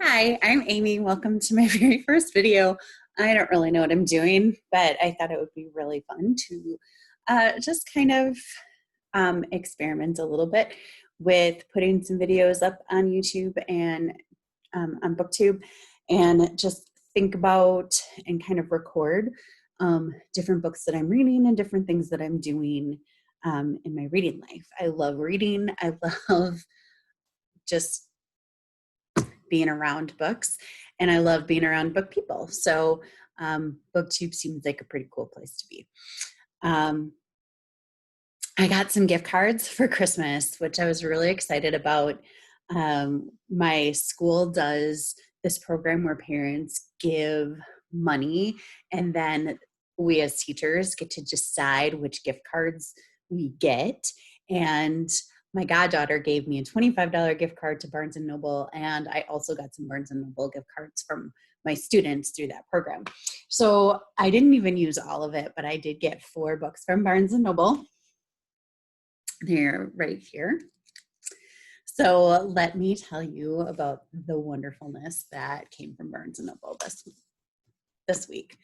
Hi, I'm Amy. Welcome to my very first video. I don't really know what I'm doing, but I thought it would be really fun to just kind of experiment a little bit with putting some videos up on YouTube and on BookTube and just think about and kind of record different books that I'm reading and different things that I'm doing in my reading life. I love reading. I love just being around books, and I love being around book people. So BookTube seems like a pretty cool place to be. I got some gift cards for Christmas, which I was really excited about. My school does this program where parents give money, and then we as teachers get to decide which gift cards we get. And my goddaughter gave me a $25 gift card to Barnes & Noble, and I also got some Barnes & Noble gift cards from my students through that program. So I didn't even use all of it, but I did get 4 books from Barnes & Noble. They're right here. So let me tell you about the wonderfulness that came from Barnes & Noble this week.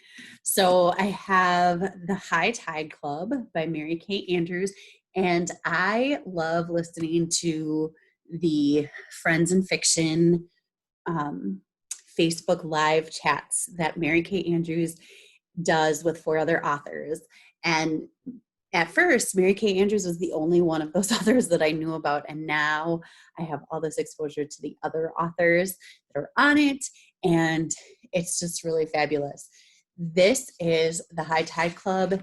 So I have The High Tide Club by Mary Kay Andrews. And I love listening to the Friends in Fiction Facebook live chats that Mary Kay Andrews does with 4 other authors. And at first, Mary Kay Andrews was the only one of those authors that I knew about. And now I have all this exposure to the other authors that are on it. And it's just really fabulous. This is The High Tide Club.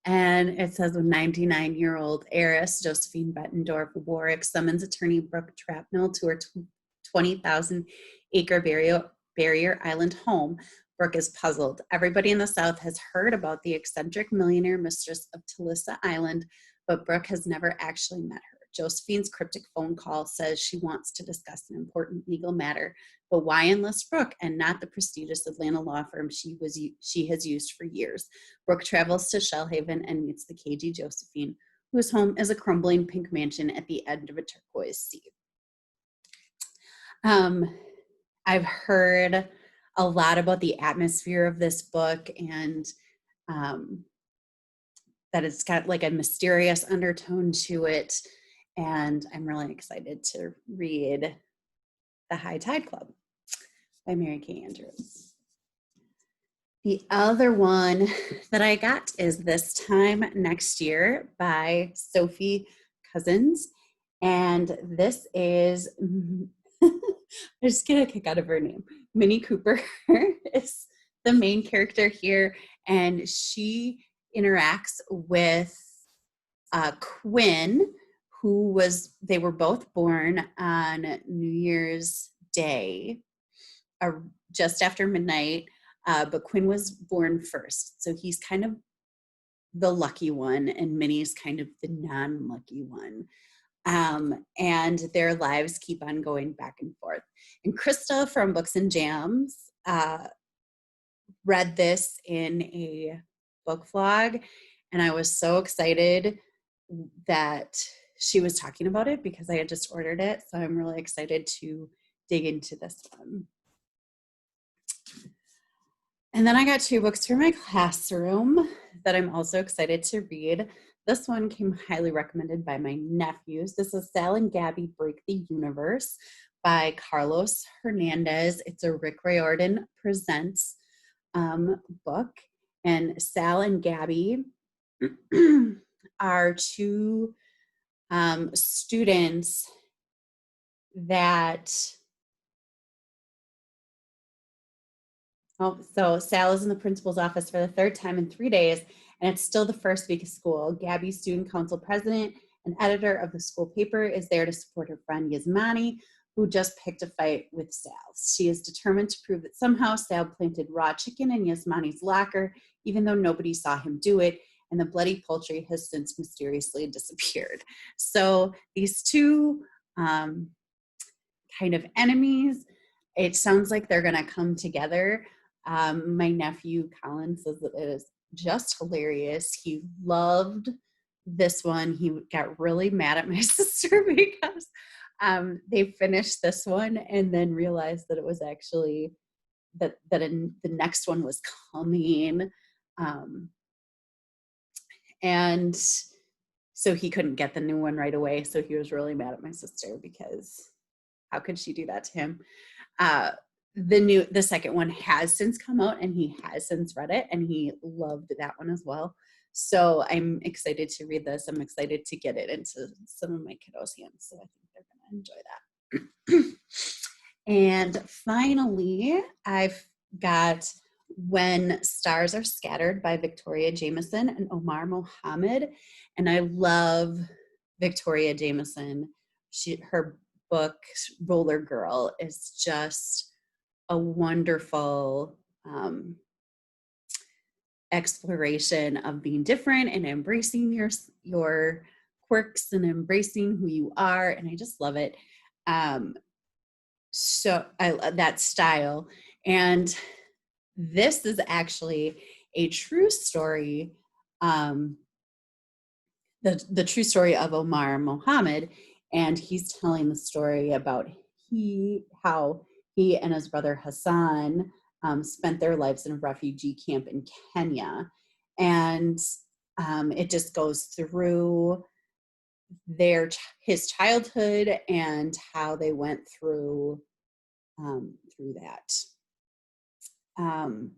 And it says, a 99-year-old heiress, Josephine Bettendorf Warwick, summons attorney Brooke Trapnell to her 20,000-acre barrier island home. Brooke is puzzled. Everybody in the South has heard about the eccentric millionaire mistress of Talissa Island, but Brooke has never actually met her. Josephine's cryptic phone call says she wants to discuss an important legal matter, but why enlist Brooke and not the prestigious Atlanta law firm she has used for years? Brooke travels to Shellhaven and meets the cagey Josephine, whose home is a crumbling pink mansion at the end of a turquoise sea. I've heard a lot about the atmosphere of this book and that it's got like a mysterious undertone to it. And I'm really excited to read The High Tide Club by Mary Kay Andrews. The other one that I got is This Time Next Year by Sophie Cousens. And this is, I just get a kick out of her name. Minnie Cooper is the main character here, and she interacts with Quinn, they were both born on New Year's Day, just after midnight, but Quinn was born first. So he's kind of the lucky one, and Minnie's kind of the non-lucky one. And their lives keep on going back and forth. And Krista from Books and Jams read this in a book vlog, and I was so excited that she was talking about it because I had just ordered it. So I'm really excited to dig into this one. And then I got 2 books for my classroom that I'm also excited to read. This one came highly recommended by my nephews. This is Sal and Gabi Break the Universe by Carlos Hernandez. It's a Rick Riordan Presents book. And Sal and Gabi are 2 students that, so Sal is in the principal's office for the 3rd time in 3 days, and it's still the first week of school. Gabi, student council president and editor of the school paper, is there to support her friend Yasmani, who just picked a fight with Sal. She is determined to prove that somehow Sal planted raw chicken in Yasmani's locker, even though nobody saw him do it, and the bloody poultry has since mysteriously disappeared. So these 2 kind of enemies, it sounds like they're going to come together. My nephew Colin says that it is just hilarious. He loved this one. He got really mad at my sister because They finished this one and then realized that it was actually the next one was coming. And so he couldn't get the new one right away. So he was really mad at my sister because how could she do that to him? The second one has since come out and he has since read it and he loved that one as well. So I'm excited to read this. I'm excited to get it into some of my kiddos' hands. So I think they're going to enjoy that. And finally, I've got When Stars Are Scattered by Victoria Jamieson and Omar Mohamed. And I love Victoria Jamieson. Her book, Roller Girl, is just a wonderful exploration of being different and embracing your quirks and embracing who you are. And I just love it. So I love that style. And this is actually a true story, the true story of Omar Mohamed. And he's telling the story about how he and his brother Hassan spent their lives in a refugee camp in Kenya. And it just goes through his childhood and how they went through that. And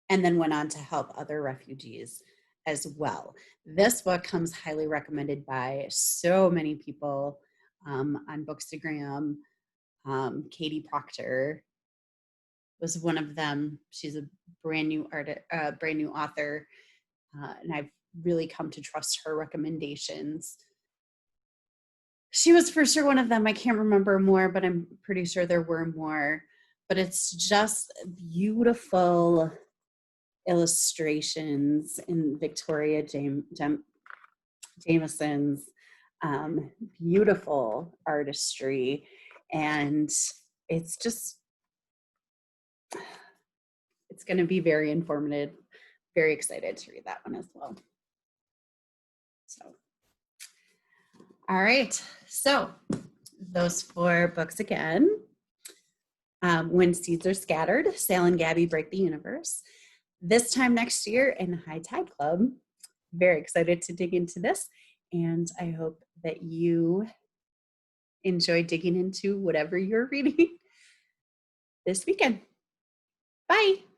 then went on to help other refugees as well. This book comes highly recommended by so many people on Bookstagram. Katie Proctor was one of them. She's a brand new author, and I've really come to trust her recommendations. She was for sure one of them. I can't remember more, but I'm pretty sure there were more. But it's just beautiful illustrations in Victoria Jamieson's beautiful artistry. And it's going to be very informative. Very excited to read that one as well. So, all right. So those 4 books again. When Seeds Are Scattered, Sail and Gabi Break the Universe. This time next year in High Tide Club. Very excited to dig into this. And I hope that you enjoy digging into whatever you're reading this weekend. Bye.